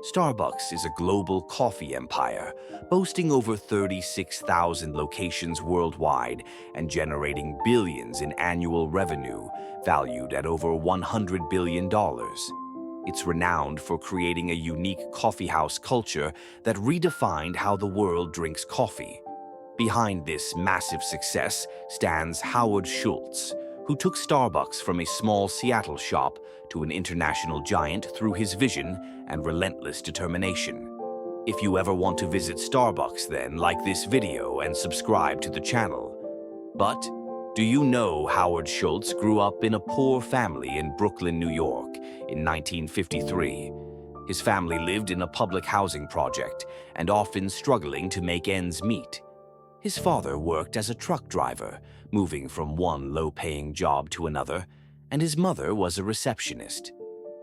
Starbucks is a global coffee empire, boasting over 36,000 locations worldwide and generating billions in annual revenue, valued at over $100 billion. It's renowned for creating a unique coffeehouse culture that redefined how the world drinks coffee. Behind this massive success stands Howard Schultz, who took Starbucks from a small Seattle shop to an international giant through his vision and relentless determination. If you ever want to visit Starbucks, then like this video and subscribe to the channel. But do you know Howard Schultz grew up in a poor family in Brooklyn, New York in 1953? His family lived in a public housing project and often struggling to make ends meet. His father worked as a truck driver, moving from one low-paying job to another, and his mother was a receptionist.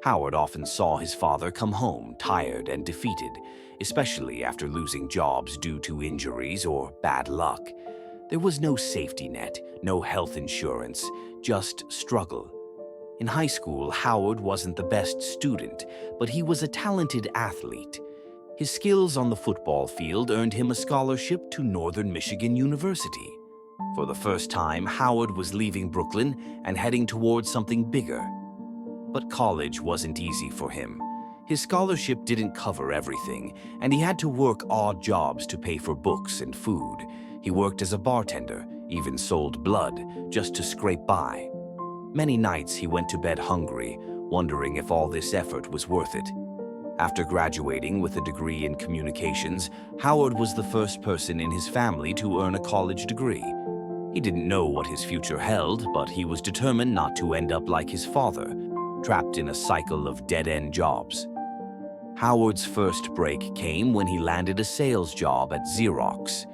Howard often saw his father come home tired and defeated, especially after losing jobs due to injuries or bad luck. There was no safety net, no health insurance, just struggle. In high school, Howard wasn't the best student, but he was a talented athlete. His skills on the football field earned him a scholarship to Northern Michigan University. For the first time, Howard was leaving Brooklyn and heading towards something bigger. But college wasn't easy for him. His scholarship didn't cover everything, and he had to work odd jobs to pay for books and food. He worked as a bartender, even sold blood, just to scrape by. Many nights he went to bed hungry, wondering if all this effort was worth it. After graduating with a degree in communications, Howard was the first person in his family to earn a college degree. He didn't know what his future held, but he was determined not to end up like his father, trapped in a cycle of dead-end jobs. Howard's first break came when he landed a sales job at Xerox.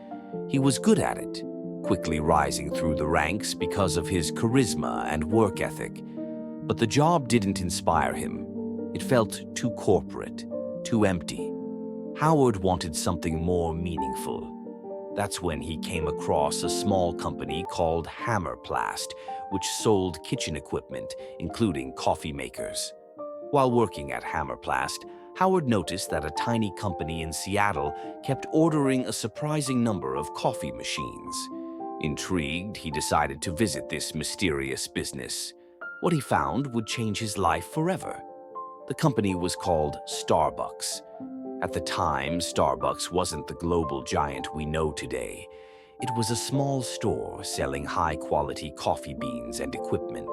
He was good at it, quickly rising through the ranks because of his charisma and work ethic. But the job didn't inspire him. It felt too corporate, too empty. Howard wanted something more meaningful. That's when he came across a small company called Hammerplast, which sold kitchen equipment, including coffee makers. While working at Hammerplast, Howard noticed that a tiny company in Seattle kept ordering a surprising number of coffee machines. Intrigued, he decided to visit this mysterious business. What he found would change his life forever. The company was called Starbucks. At the time, Starbucks wasn't the global giant we know today. It was a small store selling high-quality coffee beans and equipment.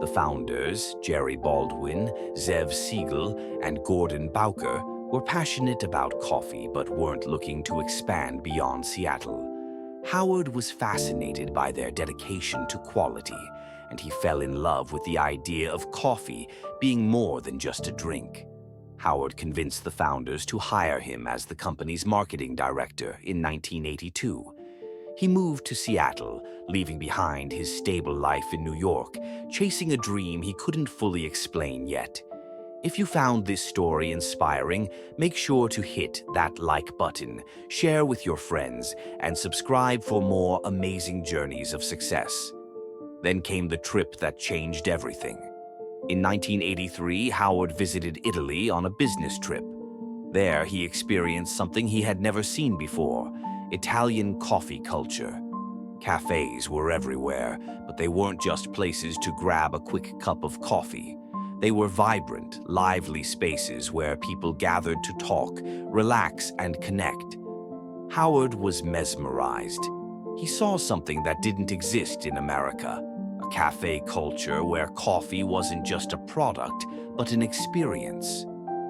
The founders, Jerry Baldwin, Zev Siegel, and Gordon Bowker, were passionate about coffee but weren't looking to expand beyond Seattle. Howard was fascinated by their dedication to quality, and he fell in love with the idea of coffee being more than just a drink. Howard convinced the founders to hire him as the company's marketing director in 1982. He moved to Seattle, leaving behind his stable life in New York, chasing a dream he couldn't fully explain yet. If you found this story inspiring, make sure to hit that like button, share with your friends, and subscribe for more amazing journeys of success. Then came the trip that changed everything. In 1983, Howard visited Italy on a business trip. There, he experienced something he had never seen before: Italian coffee culture. Cafes were everywhere, but they weren't just places to grab a quick cup of coffee. They were vibrant, lively spaces where people gathered to talk, relax, and connect. Howard was mesmerized. He saw something that didn't exist in America: a cafe culture where coffee wasn't just a product, but an experience.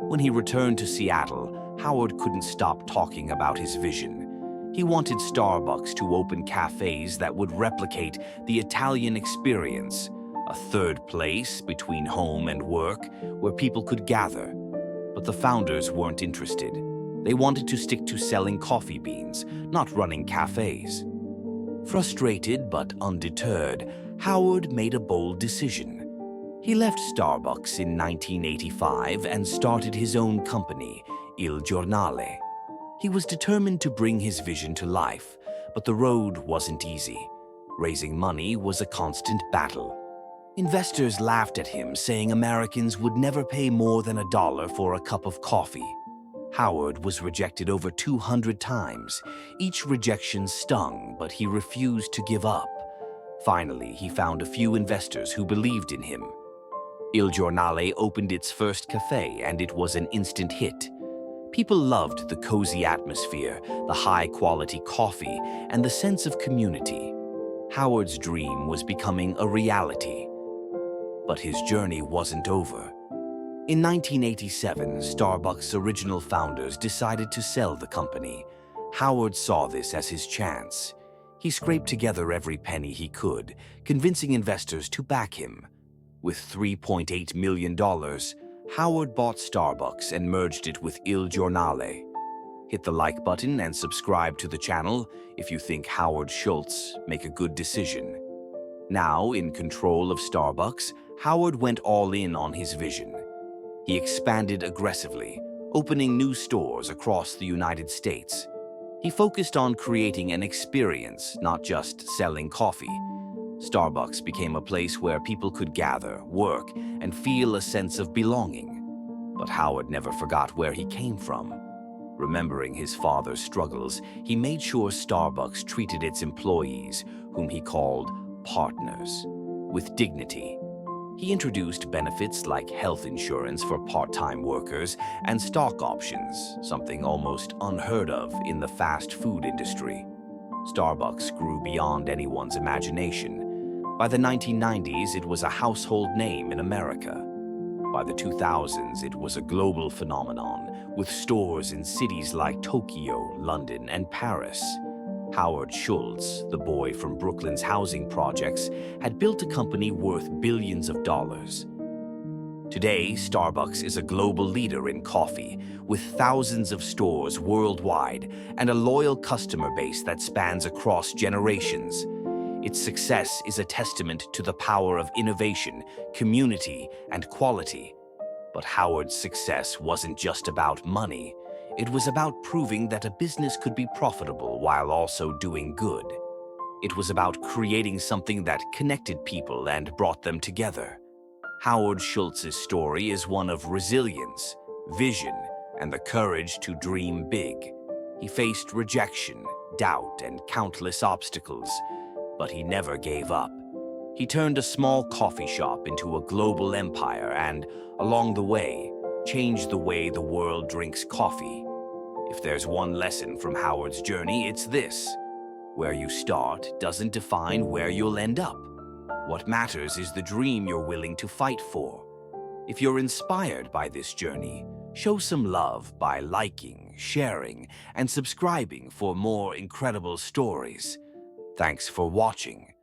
When he returned to Seattle, Howard couldn't stop talking about his vision. He wanted Starbucks to open cafes that would replicate the Italian experience, a third place between home and work where people could gather. But the founders weren't interested. They wanted to stick to selling coffee beans, not running cafes. Frustrated but undeterred, Howard made a bold decision. He left Starbucks in 1985 and started his own company, Il Giornale. He was determined to bring his vision to life, but the road wasn't easy. Raising money was a constant battle. Investors laughed at him, saying Americans would never pay more than $1 for a cup of coffee. Howard was rejected over 200 times. Each rejection stung, but he refused to give up. Finally, he found a few investors who believed in him. Il Giornale opened its first cafe, and it was an instant hit. People loved the cozy atmosphere, the high-quality coffee, and the sense of community. Howard's dream was becoming a reality. But his journey wasn't over. In 1987, Starbucks' original founders decided to sell the company. Howard saw this as his chance. He scraped together every penny he could, convincing investors to back him. With $3.8 million, Howard bought Starbucks and merged it with Il Giornale. Hit the like button and subscribe to the channel if you think Howard Schultz make a good decision. Now, in control of Starbucks, Howard went all in on his vision. He expanded aggressively, opening new stores across the United States. He focused on creating an experience, not just selling coffee. Starbucks became a place where people could gather, work, and feel a sense of belonging. But Howard never forgot where he came from. Remembering his father's struggles, he made sure Starbucks treated its employees, whom he called partners, with dignity. He introduced benefits like health insurance for part-time workers and stock options, something almost unheard of in the fast food industry. Starbucks grew beyond anyone's imagination. By the 1990s, it was a household name in America. By the 2000s, it was a global phenomenon, with stores in cities like Tokyo, London, and Paris. Howard Schultz, the boy from Brooklyn's housing projects, had built a company worth billions of dollars. Today, Starbucks is a global leader in coffee, with thousands of stores worldwide and a loyal customer base that spans across generations. Its success is a testament to the power of innovation, community, and quality. But Howard's success wasn't just about money. It was about proving that a business could be profitable while also doing good. It was about creating something that connected people and brought them together. Howard Schultz's story is one of resilience, vision, and the courage to dream big. He faced rejection, doubt, and countless obstacles, but he never gave up. He turned a small coffee shop into a global empire and, along the way, changed the way the world drinks coffee. If there's one lesson from Howard's journey, it's this: where you start doesn't define where you'll end up. What matters is the dream you're willing to fight for. If you're inspired by this journey, show some love by liking, sharing, and subscribing for more incredible stories. Thanks for watching.